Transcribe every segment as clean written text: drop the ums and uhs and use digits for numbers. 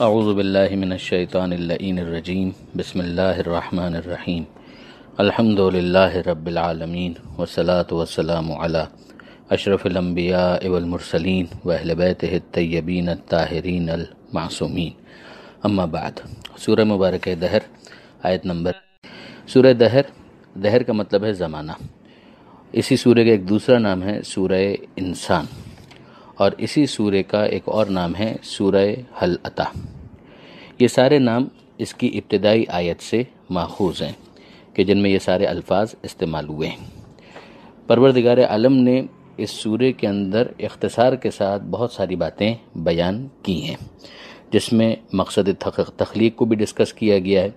اعوذ باللہ من الشیطان اللعین الرجیم بسم اللہ الرحمن الرحیم الحمد للہ رب العالمین والصلاة والسلام علی اشرف الانبیاء والمرسلین واہل بیتہ الطیبین الطاہرین المعصومین اما بعد۔ سورہ مبارکہ دہر، آیت نمبر۔ سورہ دہر کا مطلب ہے زمانہ۔ اسی سورہ کا ایک دوسرا نام ہے سورہ انسان، اور اسی سورہ کا ایک اور نام ہے سورہ حل اتی۔ یہ سارے نام اس کی ابتدائی آیت سے ماخوذ ہیں کہ جن میں یہ سارے الفاظ استعمال ہوئے ہیں۔ پروردگار عالم نے اس سورہ کے اندر اختصار کے ساتھ بہت ساری باتیں بیان کی ہیں، جس میں مقصد تخلیق کو بھی ڈسکس کیا گیا ہے،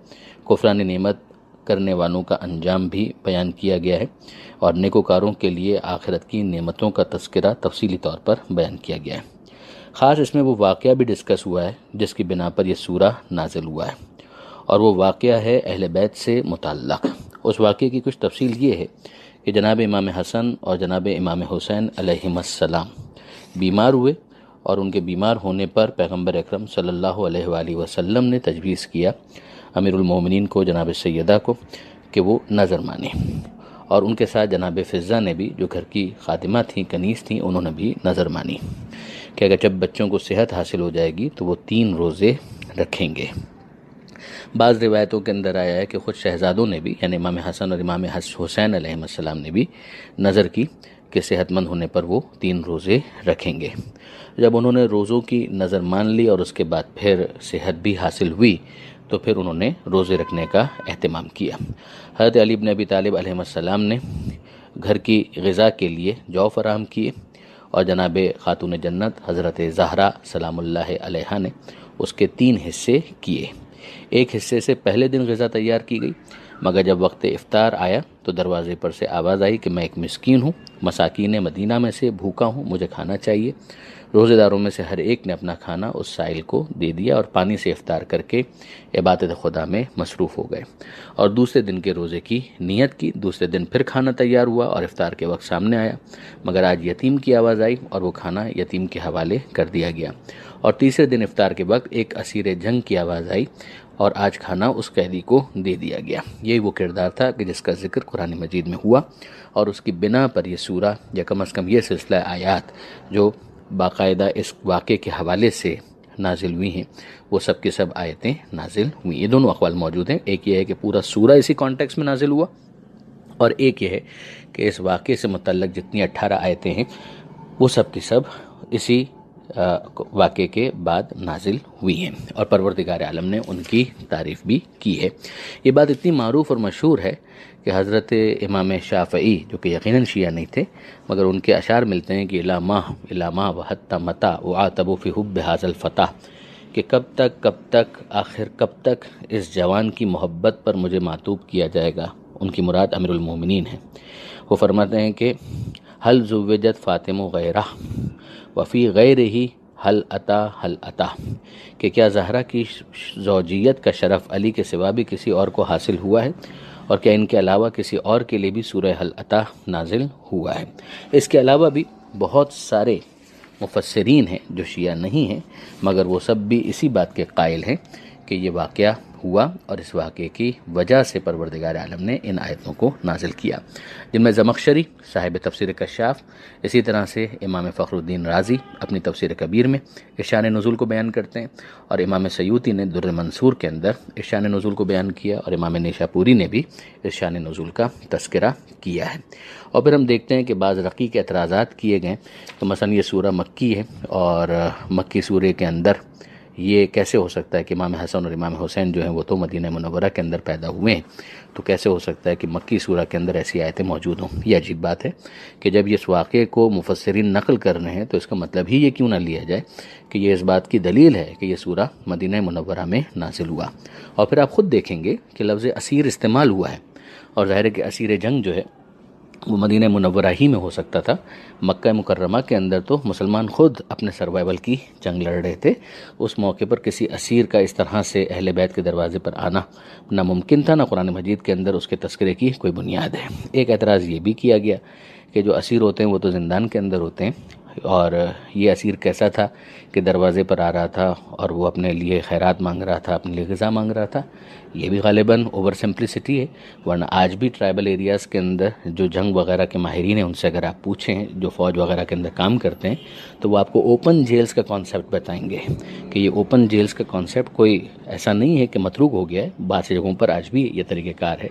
کفران نعمت کرنے والوں کا انجام بھی بیان کیا گیا ہے، اور نیکوکاروں کے لیے آخرت کی نعمتوں کا تذکرہ تفصیلی طور پر بیان کیا گیا ہے۔ خاص اس میں وہ واقعہ بھی ڈسکس ہوا ہے جس کی بنا پر یہ سورہ نازل ہوا ہے، اور وہ واقعہ ہے اہل بیت سے متعلق۔ اس واقعے کی کچھ تفصیل یہ ہے کہ جناب امام حسن اور جناب امام حسین علیہم السلام بیمار ہوئے، اور ان کے بیمار ہونے پر پیغمبر اکرم صلی اللہ علیہ وآلہ وسلم نے تجویز کیا امیر المومنین کو، جناب سیدہ کو، کہ وہ نظر مانیں، اور ان کے ساتھ جناب فضہ نے بھی، جو گھر کی خادمہ تھیں، کنیز تھیں، انہوں نے بھی نظر مانی کہ اگر جب بچوں کو صحت حاصل ہو جائے گی تو وہ 3 روزے رکھیں گے۔ بعض روایتوں کے اندر آیا ہے کہ خود شہزادوں نے بھی، یعنی امام حسن اور امام حسین علیہ السلام نے بھی نظر کی کہ صحت مند ہونے پر وہ 3 روزے رکھیں گے۔ جب انہوں نے روزوں کی نظر مان لی اور اس کے بعد پھر صحت بھی حاصل ہوئی تو پھر انہوں نے روزے رکھنے کا اہتمام کیا۔ حضرت علی بن ابی طالب علیہ السلام نے گھر کی غذا کے لیے جو فراہم کیے، اور جناب خاتون جنت حضرت زہرا سلام اللہ علیہا نے اس کے 3 حصے کیے۔ ایک حصے سے پہلے دن غذا تیار کی گئی، مگر جب وقت افطار آیا تو دروازے پر سے آواز آئی کہ میں ایک مسکین ہوں، مساکین مدینہ میں سے بھوکا ہوں، مجھے کھانا چاہیے۔ روزے داروں میں سے ہر ایک نے اپنا کھانا اس سائل کو دے دیا اور پانی سے افطار کر کے عبادت خدا میں مصروف ہو گئے، اور دوسرے دن کے روزے کی نیت کی۔ دوسرے دن پھر کھانا تیار ہوا اور افطار کے وقت سامنے آیا، مگر آج یتیم کی آواز آئی اور وہ کھانا یتیم کے حوالے کر دیا گیا۔ اور تیسرے دن افطار کے وقت ایک اسیر جنگ کی آواز آئی اور آج کھانا اس قیدی کو دے دیا گیا۔ یہی وہ کردار تھا کہ جس کا ذکر قرآن مجید میں ہوا، اور اس کی بنا پر یہ سورہ، یا کم از کم یہ سلسلہ آیات جو باقاعدہ اس واقعے کے حوالے سے نازل ہوئی ہیں، وہ سب کے سب آیتیں نازل ہوئی۔ یہ دونوں اقوال موجود ہیں، ایک یہ ہے کہ پورا سورہ اسی کانٹیکس میں نازل ہوا، اور ایک یہ ہے کہ اس واقعے سے متعلق جتنی 18 آیتیں ہیں وہ سب کی سب اسی واقعے کے بعد نازل ہوئی ہیں، اور پروردگار عالم نے ان کی تعریف بھی کی ہے۔ یہ بات اتنی معروف اور مشہور ہے کہ حضرت امام شافعی، جو کہ یقیناً شیعہ نہیں تھے، مگر ان کے اشعار ملتے ہیں کہ الا وحتی متی اعاتب فی حب ھذا الفتح، کہ کب تک آخر کب تک اس جوان کی محبت پر مجھے معطوب کیا جائے گا۔ ان کی مراد امیر المومنین ہے۔ وہ فرماتے ہیں کہ حل زوجت فاطمہ غیرہ وفی غیر ہی حل اتا، کہ کیا زہرا کی زوجیت کا شرف علی کے سوا بھی کسی اور کو حاصل ہوا ہے، اور کیا ان کے علاوہ کسی اور کے لیے بھی سورہ حل اتا نازل ہوا ہے۔ اس کے علاوہ بھی بہت سارے مفسرین ہیں جو شیعہ نہیں ہیں، مگر وہ سب بھی اسی بات کے قائل ہیں کہ یہ واقعہ ہوا، اور اس واقعے کی وجہ سے پروردگار عالم نے ان آیتوں کو نازل کیا، جن میں زمخشری صاحب تفسیر کشاف، اسی طرح سے امام فخر الدین رازی اپنی تفسیر کبیر میں اس شان نزول کو بیان کرتے ہیں، اور امام سیوطی نے در منصور کے اندر اس شان نزول کو بیان کیا، اور امام نیشاپوری نے بھی اس شان نزول کا تذکرہ کیا ہے۔ اور پھر ہم دیکھتے ہیں کہ بعض رقیق اعتراضات کیے گئے، تو مثلا یہ سورہ مکی ہے، اور مکی سورہ کے اندر یہ کیسے ہو سکتا ہے کہ امام حسن اور امام حسین جو ہیں وہ تو مدینہ منورہ کے اندر پیدا ہوئے ہیں، تو کیسے ہو سکتا ہے کہ مکی سورہ کے اندر ایسی آیتیں موجود ہوں؟ یہ عجیب بات ہے کہ جب یہ اس واقعے کو مفسرین نقل کر رہے ہیں تو اس کا مطلب ہی یہ کیوں نہ لیا جائے کہ یہ اس بات کی دلیل ہے کہ یہ سورہ مدینہ منورہ میں نازل ہوا۔ اور پھر آپ خود دیکھیں گے کہ لفظ اسیر استعمال ہوا ہے، اور ظاہر ہے کہ اسیر جنگ جو ہے وہ مدینہ منورہ ہی میں ہو سکتا تھا۔ مکہ مکرمہ کے اندر تو مسلمان خود اپنے سروائیول کی جنگ لڑ رہے تھے، اس موقع پر کسی اسیر کا اس طرح سے اہل بیت کے دروازے پر آنا نہ ممکن تھا، نہ قرآن مجید کے اندر اس کے تذکرے کی کوئی بنیاد ہے۔ ایک اعتراض یہ بھی کیا گیا کہ جو اسیر ہوتے ہیں وہ تو زندان کے اندر ہوتے ہیں، اور یہ اسیر کیسا تھا کہ دروازے پر آ رہا تھا اور وہ اپنے لیے خیرات مانگ رہا تھا، اپنے لیے غذا مانگ رہا تھا. یہ بھی غالباً اوور سمپلسٹی ہے، ورنہ آج بھی ٹرائبل ایریاز کے اندر جو جنگ وغیرہ کے ماہرین ہیں ان سے اگر آپ پوچھیں، جو فوج وغیرہ کے اندر کام کرتے ہیں، تو وہ آپ کو اوپن جیلز کا کانسیپٹ بتائیں گے کہ یہ اوپن جیلز کا کانسیپٹ کوئی ایسا نہیں ہے کہ متروک ہو گیا ہے. بعض جگہوں پر آج بھی یہ طریقہ کار ہے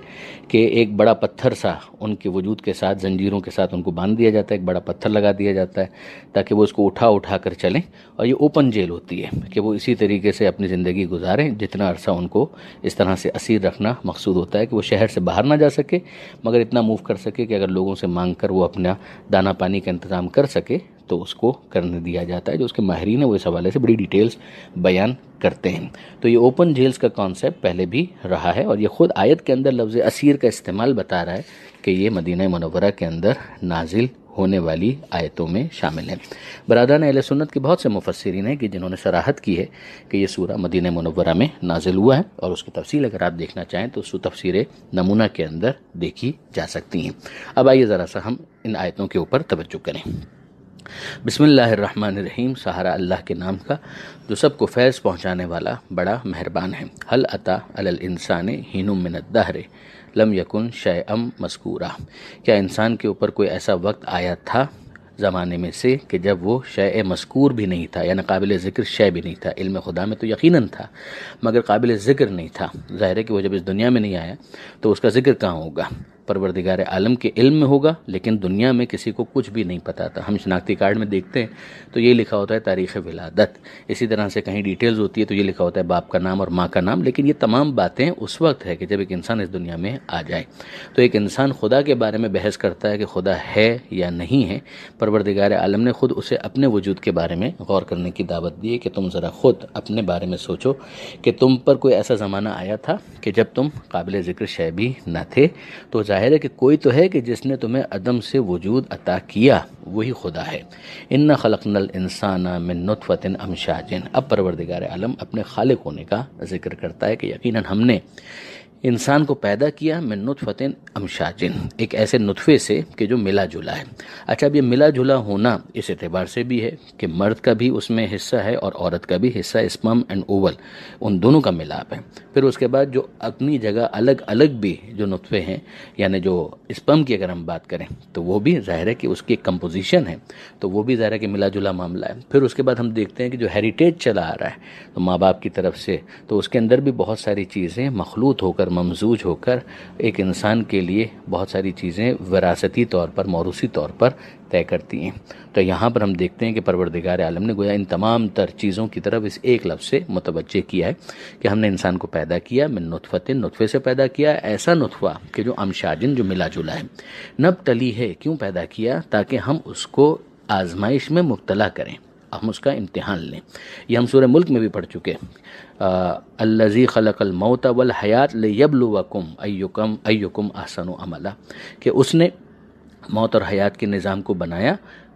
کہ ایک بڑا پتھر سا ان کے وجود کے ساتھ، زنجیروں کے ساتھ ان کو باندھ دیا جاتا ہے، ایک بڑا پتھر لگا دیا جاتا ہے تاکہ وہ اس کو اٹھا کر چلیں، اور یہ اوپن جیل ہوتی ہے کہ وہ اسی طریقے سے اپنی زندگی گزاریں جتنا عرصہ ان کو اس طرح سے اسیر رکھنا مقصود ہوتا ہے کہ وہ شہر سے باہر نہ جا سکے، مگر اتنا موو کر سکے کہ اگر لوگوں سے مانگ کر وہ اپنا دانا پانی کا انتظام کر سکے تو اس کو کرنے دیا جاتا ہے. جو اس کے ماہرین ہیں وہ اس حوالے سے بڑی ڈیٹیلز بیان کرتے ہیں. تو یہ اوپن جیلز کا کانسیپٹ پہلے بھی رہا ہے، اور یہ خود آیت کے اندر لفظ اسیر کا استعمال بتا رہا ہے کہ یہ مدینہ منورہ کے اندر نازل ہونے والی آیتوں میں شامل ہیں. برادران اہل سنت کے بہت سے مفسرین ہیں کہ جنہوں نے صراحت کی ہے کہ یہ سورہ مدینہ منورہ میں نازل ہوا ہے، اور اس کی تفصیل اگر آپ دیکھنا چاہیں تو اس تفسیر نمونہ کے اندر دیکھی جا سکتی ہیں. اب آئیے ذرا سا ہم ان آیتوں کے اوپر توجہ کریں. بسم اللہ الرحمن الرحیم، سہارا اللہ کے نام کا جو سب کو فیض پہنچانے والا بڑا مہربان ہے. هل اتی علی الانسان حین من الدہر لم یکن شیئا مذکورا، کیا انسان کے اوپر کوئی ایسا وقت آیا تھا زمانے میں سے کہ جب وہ شیء مذکور بھی نہیں تھا، یعنی قابل ذکر شے بھی نہیں تھا. علم خدا میں تو یقیناً تھا مگر قابل ذکر نہیں تھا. ظاہر ہے کہ وہ جب اس دنیا میں نہیں آیا تو اس کا ذکر کہاں ہوگا؟ پروردگار عالم کے علم میں ہوگا، لیکن دنیا میں کسی کو کچھ بھی نہیں پتا تھا. ہم شناختی کارڈ میں دیکھتے ہیں تو یہ لکھا ہوتا ہے تاریخ ولادت، اسی طرح سے کہیں ڈیٹیلز ہوتی ہے تو یہ لکھا ہوتا ہے باپ کا نام اور ماں کا نام. لیکن یہ تمام باتیں اس وقت ہے کہ جب ایک انسان اس دنیا میں آ جائے. تو ایک انسان خدا کے بارے میں بحث کرتا ہے کہ خدا ہے یا نہیں ہے، پروردگار عالم نے خود اسے اپنے وجود کے بارے میں غور کرنے کی دعوت دی ہے کہ تم ذرا خود اپنے بارے میں سوچو کہ تم پر کوئی ایسا زمانہ آیا تھا کہ جب تم قابل ذکر شے بھی نہ تھے. تو ظاہر ہے کہ کوئی تو ہے کہ جس نے تمہیں عدم سے وجود عطا کیا، وہی خدا ہے. انا خلقنا الانسان من نطفۃ امشاج. اب پروردگار عالم اپنے خالق ہونے کا ذکر کرتا ہے کہ یقیناً ہم نے انسان کو پیدا کیا من نطفۃ امشاج، ایک ایسے نطفے سے کہ جو ملا جلا ہے. اچھا، اب یہ ملا جلا ہونا اس اعتبار سے بھی ہے کہ مرد کا بھی اس میں حصہ ہے اور عورت کا بھی حصہ، اسپرم اینڈ اوول، ان دونوں کا ملاپ ہے. پھر اس کے بعد جو اپنی جگہ الگ الگ بھی جو نطفے ہیں، یعنی جو اسپرم کی اگر ہم بات کریں تو وہ بھی ظاہر ہے کہ اس کی کمپوزیشن ہے، تو وہ بھی ظاہر ہے کہ ملا جلا معاملہ ہے. پھر اس کے بعد ہم دیکھتے ہیں کہ جو ہیریٹیج چلا آ رہا ہے تو ماں باپ کی طرف سے، تو اس کے اندر بھی بہت ساری چیزیں مخلوط ہو کر، ممزوج ہو کر ایک انسان کے لیے بہت ساری چیزیں وراثتی طور پر، موروثی طور پر طے کرتی ہیں. تو یہاں پر ہم دیکھتے ہیں کہ پروردگار عالم نے گویا ان تمام تر چیزوں کی طرف اس ایک لفظ سے متوجہ کیا ہے کہ ہم نے انسان کو پیدا کیا من نطفۃ، نطفے سے پیدا کیا، ایسا نطفہ کہ جو امشاجن، جو ملا جلا ہے. نبتلی ہے، کیوں پیدا کیا؟ تاکہ ہم اس کو آزمائش میں مبتلا کریں، ہم اس کا امتحان لیں. یہ ہم سورہ ملک میں بھی پڑھ چکے. الذی خلق الموت والحیات لیبلوکم ایکم احسن عملا، کہ اس نے موت اور حیات کے نظام کو بنایا،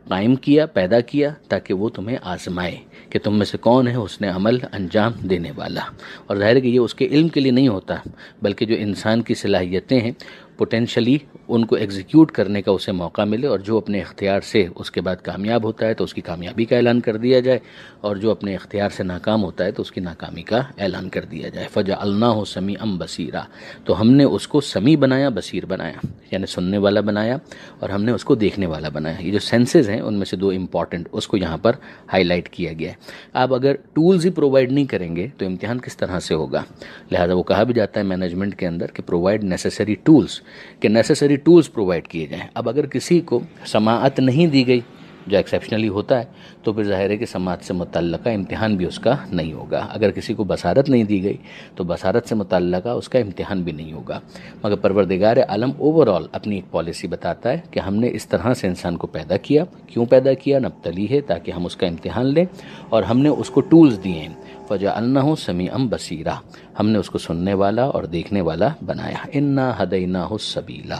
قائم کیا، پیدا کیا تاکہ وہ تمہیں آزمائے کہ تم میں سے کون ہے حسن عمل انجام دینے والا. اور ظاہر ہے کہ یہ اس کے علم کے لیے نہیں ہوتا، بلکہ جو انسان کی صلاحیتیں ہیں پوٹینشلی ان کو ایگزیکیوٹ کرنے کا اسے موقع ملے، اور جو اپنے اختیار سے اس کے بعد کامیاب ہوتا ہے تو اس کی کامیابی کا اعلان کر دیا جائے، اور جو اپنے اختیار سے ناکام ہوتا ہے تو اس کی ناکامی کا اعلان کر دیا جائے. فجعلناہ سمیعا بصیرا، تو ہم نے اس کو سمیع بنایا، بصیر بنایا، یعنی سننے والا بنایا، اور ہم نے اس کو دیکھنے والا بنایا. یہ جو سینسز ہیں ان میں سے دو امپورٹنٹ، اس کو یہاں پر ہائی لائٹ کیا گیا ہے. آپ اگر ٹولز ہی پرووائڈ نہیں کریں گے تو امتحان کس طرح سے ہوگا؟ لہٰذا وہ کہا بھی جاتا ہے مینجمنٹ کے اندر کہ پرووائڈ نیسیسری ٹولز، کہ نیسیسری ٹولز پرووائڈ کیے جائیں. اب اگر کسی کو سماعت نہیں دی گئی، جو ایکسیپشنلی ہوتا ہے، تو پھر ظاہر ہے کہ سماعت سے متعلقہ امتحان بھی اس کا نہیں ہوگا. اگر کسی کو بصارت نہیں دی گئی تو بصارت سے متعلقہ اس کا امتحان بھی نہیں ہوگا. مگر پروردگار عالم اوور آل اپنی ایک پالیسی بتاتا ہے کہ ہم نے اس طرح سے انسان کو پیدا کیا. کیوں پیدا کیا؟ نبتلی ہے، تاکہ ہم اس کا امتحان لیں، اور ہم نے اس کو ٹولز دیے ہیں. فجعلناہ سمیعا بصیرا، ہم نے اس کو سننے والا اور دیکھنے والا بنایا. انا ہدیناہ السبیل،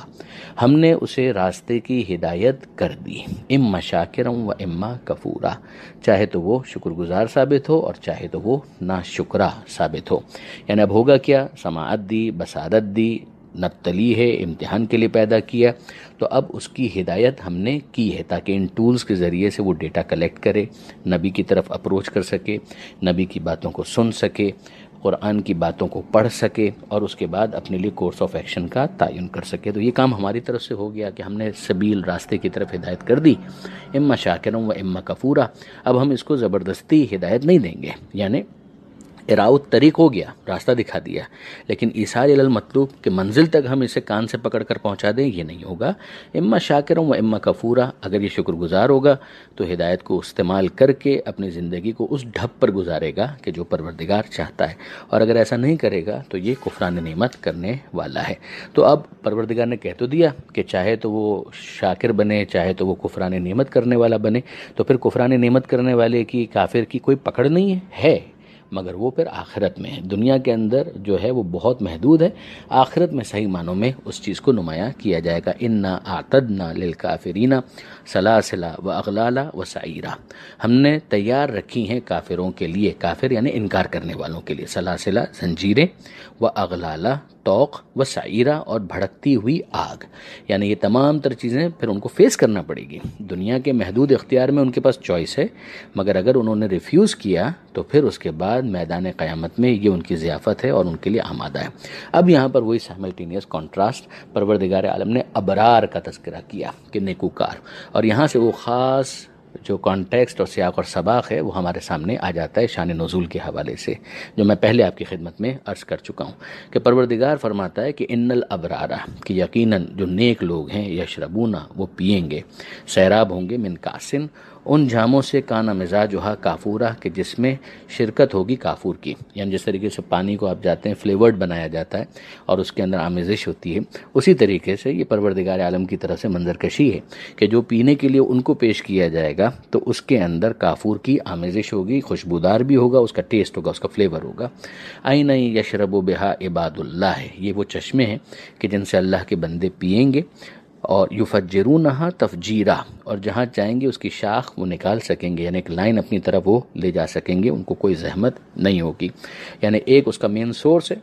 ہم نے اسے راستے کی ہدایت کر دی. اما شاکرا و اما کفورا، چاہے تو وہ شکر گزار ثابت ہو اور چاہے تو وہ ناشکرا ثابت ہو. یعنی اب ہوگا کیا؟ سماعت دی، بصارت دی، نبتلی ہے، امتحان کے لیے پیدا کیا، تو اب اس کی ہدایت ہم نے کی ہے تاکہ ان ٹولز کے ذریعے سے وہ ڈیٹا کلیکٹ کرے، نبی کی طرف اپروچ کر سکے، نبی کی باتوں کو سن سکے، قرآن کی باتوں کو پڑھ سکے، اور اس کے بعد اپنے لیے کورس آف ایکشن کا تعین کر سکے۔ تو یہ کام ہماری طرف سے ہو گیا کہ ہم نے سبیل، راستے کی طرف ہدایت کر دی، اما شاکرا و اما کفورا۔ اب ہم اس کو زبردستی ہدایت نہیں دیں گے، یعنی اراؤت طریق ہو گیا، راستہ دکھا دیا، لیکن ایصال الی المطلوب کہ منزل تک ہم اسے کان سے پکڑ کر پہنچا دیں، یہ نہیں ہوگا۔ اما شاکرا و اما کفورا، اگر یہ شکر گزار ہوگا تو ہدایت کو استعمال کر کے اپنی زندگی کو اس ڈھب پر گزارے گا کہ جو پروردگار چاہتا ہے، اور اگر ایسا نہیں کرے گا تو یہ کفران نعمت کرنے والا ہے۔ تو اب پروردگار نے کہہ تو دیا کہ چاہے تو وہ شاکر بنے، چاہے تو وہ کفران نعمت کرنے والا بنے، تو پھر کفران نعمت کرنے والے کی، کافر کی کوئی پکڑ نہیں ہے، مگر وہ پھر آخرت میں ہے۔ دنیا کے اندر جو ہے وہ بہت محدود ہے، آخرت میں صحیح معنوں میں اس چیز کو نمایاں کیا جائے گا۔ انا اعتدنا للکافرین سلاسل و اغلالا و سعیرا، ہم نے تیار رکھی ہیں کافروں کے لیے، کافر یعنی انکار کرنے والوں کے لیے، سلاسل زنجیریں، و اغلالا توق، و سعیرا اور بھڑکتی ہوئی آگ، یعنی یہ تمام تر چیزیں پھر ان کو فیس کرنا پڑے گی۔ دنیا کے محدود اختیار میں ان کے پاس چوائس ہے، مگر اگر انہوں نے ریفیوز کیا تو پھر اس کے بعد میدان قیامت میں یہ ان کی ضیافت ہے اور ان کے لیے آمادہ ہے۔ اب یہاں پر وہی سائملٹینیس کانٹراسٹ، پروردگار عالم نے ابرار کا تذکرہ کیا کہ نیکوکار، اور یہاں سے وہ خاص جو کانٹیکسٹ اور سیاق اور سباق ہے وہ ہمارے سامنے آ جاتا ہے شان نزول کے حوالے سے، جو میں پہلے آپ کی خدمت میں عرض کر چکا ہوں کہ پروردگار فرماتا ہے کہ ان الابرارا، کہ یقیناً جو نیک لوگ ہیں، یشربون، وہ پیئیں گے، سیراب ہوں گے، من کاسن، ان جاموں سے، کانا مزاجہا کافورا، کہ جس میں شرکت ہوگی کافور کی، یعنی جس طریقے سے پانی کو آپ جاتے ہیں فلیورڈ بنایا جاتا ہے اور اس کے اندر آمیزش ہوتی ہے، اسی طریقے سے یہ پروردگار عالم کی طرف سے منظر کشی ہے کہ جو پینے کے لیے ان کو پیش کیا جائے گا تو اس کے اندر کافور کی آمیزش ہوگی، خوشبودار بھی ہوگا، اس کا ٹیسٹ ہوگا، اس کا فلیور ہوگا۔ عین یشرب بہا عباد اللہ، یہ وہ چشمے ہیں کہ جن سے اللہ کے بندے پیئیں گے، اور یفجرونہا تفجیرا، اور جہاں چاہیں گے اس کی شاخ وہ نکال سکیں گے، یعنی ایک لائن اپنی طرف وہ لے جا سکیں گے، ان کو کوئی زحمت نہیں ہوگی۔ یعنی ایک اس کا مین سورس ہے،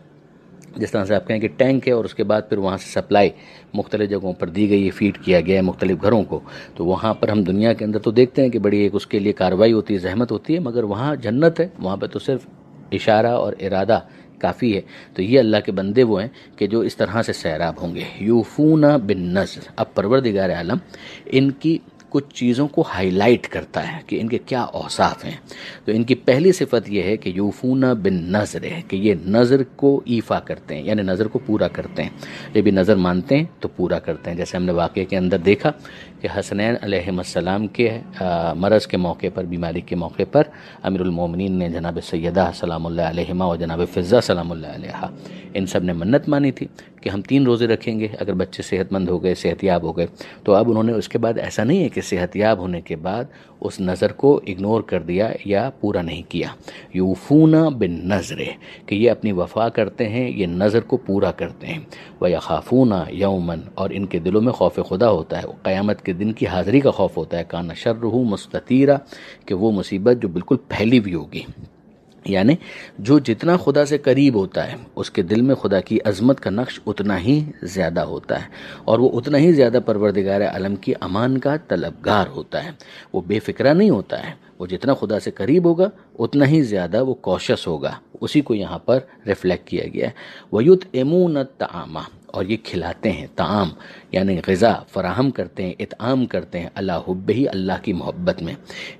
جس طرح سے آپ کہیں کہ ٹینک ہے اور اس کے بعد پھر وہاں سے سپلائی مختلف جگہوں پر دی گئی ہے، فیڈ کیا گیا ہے مختلف گھروں کو، تو وہاں پر ہم دنیا کے اندر تو دیکھتے ہیں کہ بڑی ایک اس کے لیے کاروائی ہوتی ہے، زحمت ہوتی ہے، مگر وہاں جنت ہے، وہاں پہ تو صرف اشارہ اور ارادہ کافی ہے۔ تو یہ اللہ کے بندے وہ ہیں کہ جو اس طرح سے سیراب ہوں گے۔ یوفون بالنذر، اب پروردگار عالم ان کی کچھ چیزوں کو ہائی لائٹ کرتا ہے کہ ان کے کیا اوصاف ہیں۔ تو ان کی پہلی صفت یہ ہے کہ یوفون بالنذر، ہے کہ یہ نظر کو ایفا کرتے ہیں، یعنی نظر کو پورا کرتے ہیں، جب بھی نظر مانتے ہیں تو پورا کرتے ہیں۔ جیسے ہم نے واقعے کے اندر دیکھا کہ حسنین علیہ السلام کے مرض کے موقع پر، بیماری کے موقع پر، امیر المومنین نے جناب سیدہ سلام اللہ علیہما و جناب فضہ سلام اللہ علیہا، ان سب نے منت مانی تھی کہ ہم 3 روزے رکھیں گے اگر بچے صحت مند ہو گئے، صحت یاب ہو گئے۔ تو اب انہوں نے اس کے بعد ایسا نہیں ہے کہ صحت یاب ہونے کے بعد اس نظر کو اگنور کر دیا یا پورا نہیں کیا۔ یوفون بالنذر، کہ یہ اپنی وفا کرتے ہیں، یہ نظر کو پورا کرتے ہیں۔ وَيَخَافُونَ يَوْمًا، اور ان کے دلوں میں خوف خدا ہوتا ہے، قیامت کے دن کی حاضری کا خوف ہوتا ہے، کان شرہ مستطیرا، کہ وہ مصیبت جو بالکل پھیلی ہوئی ہوگی، یعنی جو جتنا خدا سے قریب ہوتا ہے اس کے دل میں خدا کی عظمت کا نقش اتنا ہی زیادہ ہوتا ہے، اور وہ اتنا ہی زیادہ پروردگار عالم کی امان کا طلبگار ہوتا ہے، وہ بے فکرہ نہیں ہوتا ہے، وہ جتنا خدا سے قریب ہوگا اتنا ہی زیادہ وہ کوشش ہوگا، اسی کو یہاں پر ریفلیکٹ کیا گیا ہے۔ وَيُطْعِمُونَ الطَّعَامَ، اور یہ کھلاتے ہیں، طعام یعنی غذا فراہم کرتے ہیں، اطعام کرتے ہیں، اللہ حبہ، اللہ کی محبت میں۔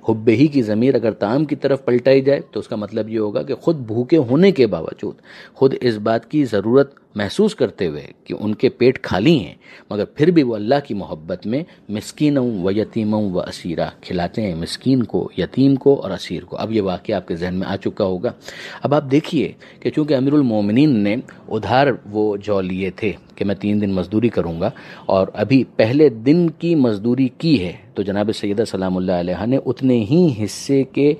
حبہ کی ضمیر اگر طعام کی طرف پلٹائی جائے تو اس کا مطلب یہ ہوگا کہ خود بھوکے ہونے کے باوجود، خود اس بات کی ضرورت محسوس کرتے ہوئے کہ ان کے پیٹ خالی ہیں، مگر پھر بھی وہ اللہ کی محبت میں مسکینوں و یتیموں و اسیرا، کھلاتے ہیں مسکین کو، یتیم کو اور اسیر کو۔ اب یہ واقعہ آپ کے ذہن میں آ چکا ہوگا۔ اب آپ دیکھیے کہ چونکہ امیر المومنین نے ادھار وہ جو لیے تھے کہ میں 3 دن مزدوری کروں گا، اور ابھی پہلے دن کی مزدوری کی ہے، تو جناب سیدہ سلام اللہ علیہ نے اتنے ہی حصے کے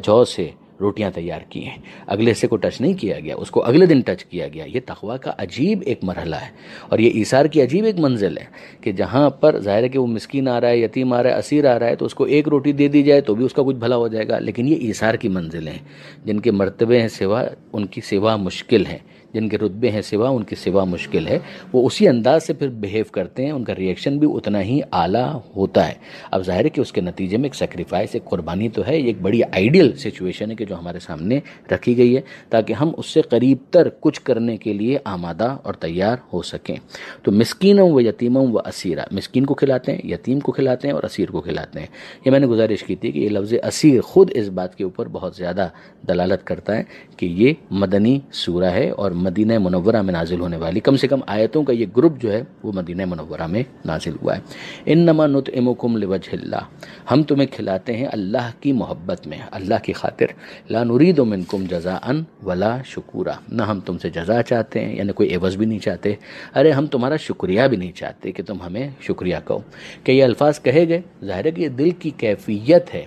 جو سے روٹیاں تیار کی ہیں، اگلے حصے کو ٹچ نہیں کیا گیا، اس کو اگلے دن ٹچ کیا گیا۔ یہ تقویٰ کا عجیب ایک مرحلہ ہے، اور یہ ایثار کی عجیب ایک منزل ہے کہ جہاں پر ظاہر ہے کہ وہ مسکین آ رہا ہے، یتیم آ رہا ہے، اسیر آ رہا ہے، تو اس کو 1 روٹی دے دی جائے تو بھی اس کا کچھ بھلا ہو جائے گا، لیکن یہ ایثار کی منزلیں ہیں جن کے مرتبے ہیں سوا، ان کی سوا مشکل ہے، جن کے رتبے ہیں سوا، ان کی سوا مشکل ہے، وہ اسی انداز سے پھر بیہیو کرتے ہیں، ان کا ریئیکشن بھی اتنا ہی اعلیٰ ہوتا ہے۔ اب ظاہر ہے کہ اس کے نتیجے میں ایک سیکریفائس، ایک قربانی تو ہے، یہ ایک بڑی آئیڈیل سچویشن ہے کہ جو ہمارے سامنے رکھی گئی ہے تاکہ ہم اس سے قریب تر کچھ کرنے کے لیے آمادہ اور تیار ہو سکیں۔ تو مسکینوں و یتیموں و اسیرا، مسکین کو کھلاتے ہیں، یتیم کو کھلاتے ہیں اور اسیر کو کھلاتے ہیں۔ یہ میں نے گزارش کی تھی کہ یہ لفظ اسیر خود اس بات کے اوپر بہت زیادہ دلالت کرتا ہے کہ یہ مدنی سورہ ہے اور مدینہ منورہ میں نازل ہونے والی کم سے کم آیتوں کا یہ گروپ جو ہے وہ مدینہ منورہ میں نازل ہوا ہے۔ انما نطعمکم لوجہ اللہ، ہم تمہیں کھلاتے ہیں اللہ کی محبت میں، اللہ کی خاطر۔ لا نرید منکم جزاء ولا شکورا، نہ ہم تم سے جزا چاہتے ہیں، یعنی کوئی عوض بھی نہیں چاہتے، ارے ہم تمہارا شکریہ بھی نہیں چاہتے کہ تم ہمیں شکریہ کہو۔ کہ یہ الفاظ کہے گئے، ظاہر ہے کہ یہ دل کی کیفیت ہے،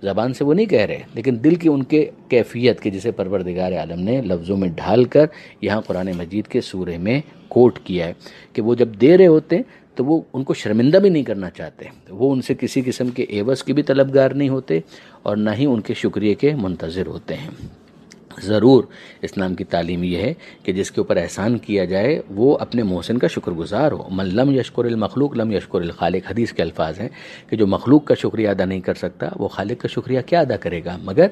زبان سے وہ نہیں کہہ رہے، لیکن دل کی ان کے کیفیت کے جسے پروردگار عالم نے لفظوں میں ڈھال کر یہاں قرآن مجید کے سورے میں کوٹ کیا ہے کہ وہ جب دے رہے ہوتے تو وہ ان کو شرمندہ بھی نہیں کرنا چاہتے، وہ ان سے کسی قسم کے عوض کی بھی طلبگار نہیں ہوتے اور نہ ہی ان کے شکریہ کے منتظر ہوتے ہیں۔ ضرور اسلام کی تعلیم یہ ہے کہ جس کے اوپر احسان کیا جائے وہ اپنے محسن کا شکر گزار ہو۔ من لم یشکر المخلوق لم یشکر الخالق، حدیث کے الفاظ ہیں کہ جو مخلوق کا شکریہ ادا نہیں کر سکتا وہ خالق کا شکریہ کیا ادا کرے گا، مگر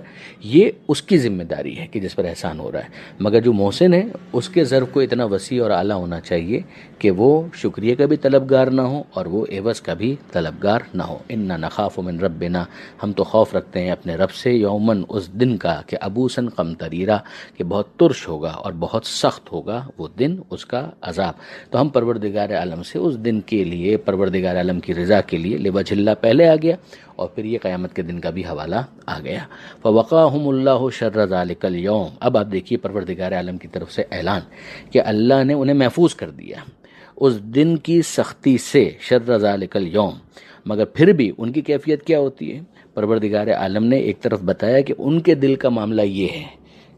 یہ اس کی ذمہ داری ہے کہ جس پر احسان ہو رہا ہے۔ مگر جو محسن ہے اس کے ظرف کو اتنا وسیع اور اعلیٰ ہونا چاہیے کہ وہ شکریہ کا بھی طلبگار نہ ہو اور وہ عوض کا بھی طلبگار نہ ہو۔ انا نخاف من ربنا، ہم تو خوف رکھتے ہیں اپنے رب سے، یومن، اس دن کا، کہ ابوسن قمطریرا، کہ بہت ترش ہوگا اور بہت سخت ہوگا وہ دن، اس کا عذاب۔ تو ہم پروردگار عالم سے اس دن کے لیے، پروردگار عالم کی رضا کے لیے، لوجہ اللہ پہلے آ گیا اور پھر یہ قیامت کے دن کا بھی حوالہ آ گیا۔ فوقاہم اللہ شر ذلک اليوم، اب آپ دیکھیے پروردگار عالم کی طرف سے اعلان کہ اللہ نے انہیں محفوظ کر دیا اس دن کی سختی سے، شر ذلک اليوم۔ مگر پھر بھی ان کی کیفیت کیا ہوتی ہے؟ پروردگار عالم نے ایک طرف بتایا کہ ان کے دل کا معاملہ یہ ہے